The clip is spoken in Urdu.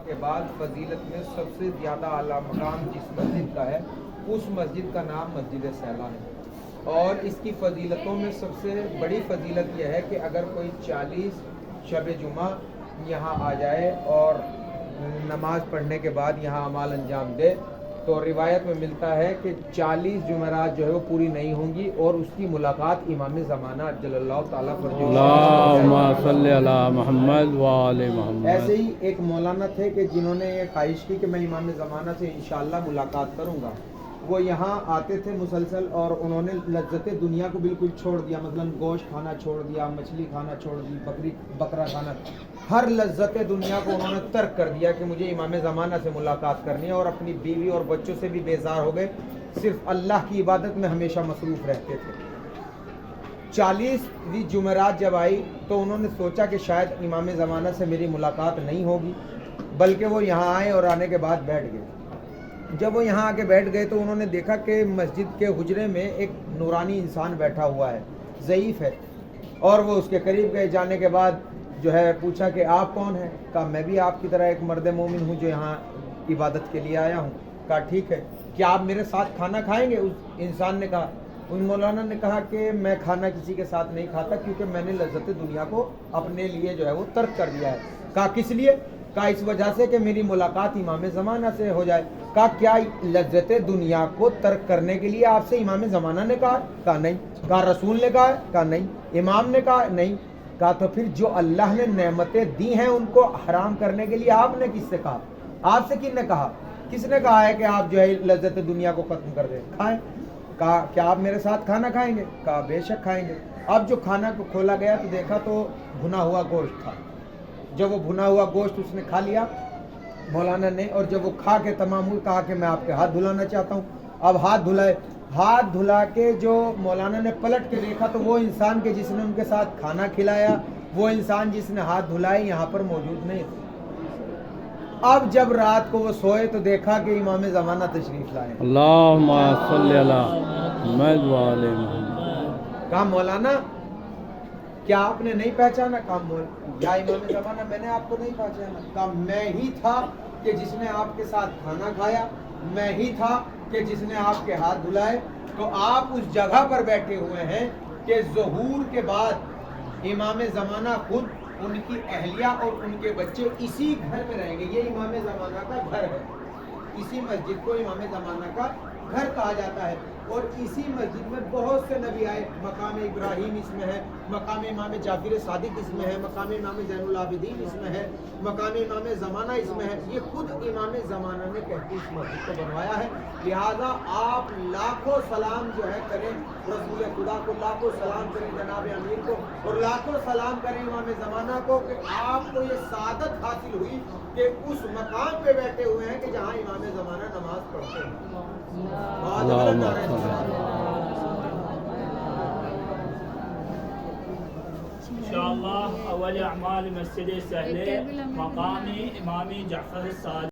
کے بعد فضیلت میں سب سے زیادہ اعلیٰ مقام جس مسجد کا ہے اس مسجد کا نام مسجد سیلا ہے، اور اس کی فضیلتوں میں سب سے بڑی فضیلت یہ ہے کہ اگر کوئی 40 شب جمعہ یہاں آ جائے اور نماز پڑھنے کے بعد یہاں اعمال انجام دے تو روایت میں ملتا ہے کہ 40 جمعرات جو ہے وہ پوری نہیں ہوں گی اور اس کی ملاقات امام زمانہ عجل اللہ تعالیٰ اللہم صلی علی محمد وآل محمد۔ ایسے ہی ایک مولانا تھے کہ جنہوں نے یہ خواہش کی کہ میں امام زمانہ سے انشاءاللہ ملاقات کروں گا۔ وہ یہاں آتے تھے مسلسل اور انہوں نے لذت دنیا کو بالکل چھوڑ دیا، مثلا گوشت کھانا چھوڑ دیا، مچھلی کھانا چھوڑ دی، بکرا کھانا، ہر لذت دنیا کو انہوں نے ترک کر دیا کہ مجھے امام زمانہ سے ملاقات کرنی ہے، اور اپنی بیوی اور بچوں سے بھی بیزار ہو گئے، صرف اللہ کی عبادت میں ہمیشہ مصروف رہتے تھے۔ 40ویں جمعرات جب آئی تو انہوں نے سوچا کہ شاید امام زمانہ سے میری ملاقات نہیں ہوگی، بلکہ وہ یہاں آئے اور آنے کے بعد بیٹھ گئے۔ جب وہ یہاں آ کے بیٹھ گئے تو انہوں نے دیکھا کہ مسجد کے حجرے میں ایک نورانی انسان بیٹھا ہوا ہے، ضعیف ہے، اور وہ اس کے قریب گئے۔ جانے کے بعد جو ہے پوچھا کہ آپ کون ہیں؟ کہا میں بھی آپ کی طرح ایک مرد مومن ہوں جو یہاں عبادت کے لیے آیا ہوں۔ کہا ٹھیک ہے، کیا آپ میرے ساتھ کھانا کھائیں گے؟ اس انسان نے کہا، ان مولانا نے کہا کہ میں کھانا کسی کے ساتھ نہیں کھاتا کیونکہ میں نے لذت دنیا کو اپنے لیے جو ہے وہ ترک کر دیا ہے۔ کہا کس لیے؟ کہا اس وجہ سے کہ میری ملاقات امام زمانہ سے ہو جائے۔ کہا کیا لذت دنیا کو ترک کرنے کے لیے آپ سے امام زمانہ نے کہا؟ کہا نہیں۔ کہا رسول نے کہا؟ کہا نہیں۔ امام نے کہا؟ نہیں۔ کہا تو پھر جو اللہ نے نعمتیں دی ہیں ان کو حرام کرنے کے لیے آپ نے کس سے کہا؟ آپ سے کس نے کہا؟ کس نے کہا ہے کہ آپ جو ہے لذت دنیا کو ختم کر دیں؟ کھائیں۔ کہا کیا آپ میرے ساتھ کھانا کھائیں گے؟ کہا بے شک کھائیں گے۔ اب جو کھانا کو کھولا گیا تو دیکھا تو بھنا ہوا گوشت تھا۔ جب وہ بھنا ہوا گوشت اس نے کھا لیا مولانا نے، اور جب وہ کھا کے تمام ہوئی، کہا کہ میں آپ کے ہاتھ دھلانا چاہتا ہوں۔ اب ہاتھ دھلائے، ہاتھ دھلا کے جو مولانا نے پلٹ کے دیکھا تو وہ انسان کے جس نے ان کے ساتھ کھانا کھلایا، وہ انسان جس نے ہاتھ دھلائے یہاں پر موجود نہیں تھا۔ اب جب رات کو وہ سوئے تو دیکھا کہ امام زمانہ تشریف لائے۔ اللہم صلی علی محمد وآل محمد۔ کہا مولانا کیا آپ نے نہیں پہچانا؟ کہا یا امام زمانہ میں نے آپ کو نہیں پہچانا۔ کہا میں ہی تھا کہ جس نے آپ کے ساتھ کھانا کھایا، میں ہی تھا کہ جس نے آپ کے ہاتھ دھلائے۔ تو آپ اس جگہ پر بیٹھے ہوئے ہیں کہ ظہور کے بعد امام زمانہ خود، ان کی اہلیہ اور ان کے بچے اسی گھر میں رہیں گے۔ یہ امام زمانہ کا گھر ہے، اسی مسجد کو امام زمانہ کا گھر کہا جاتا ہے، اور اسی مسجد میں بہت سے نبی آئے۔ مقام ابراہیم اس میں ہے، مقام امام جعفر صادق اس میں ہے، مقام امام زین العابدین اس میں ہے، مقام امام زمانہ اس میں ہے۔ یہ خود امام زمانہ نے کہہ کے اس مسجد کو بنوایا ہے، لہذا آپ لاکھوں سلام جو ہے کریں رسول خدا کو، لاکھوں سلام کریں جناب امیر کو، اور لاکھوں سلام کریں امام زمانہ کو کہ آپ کو یہ سعادت حاصل ہوئی کہ اس مقام پہ بیٹھے ہوئے ہیں کہ جہاں امام زمانہ نماز پڑھتے ہیں۔ انشاءاللہ اول اعمال مسجد سہلے مقام امام جعفر صادق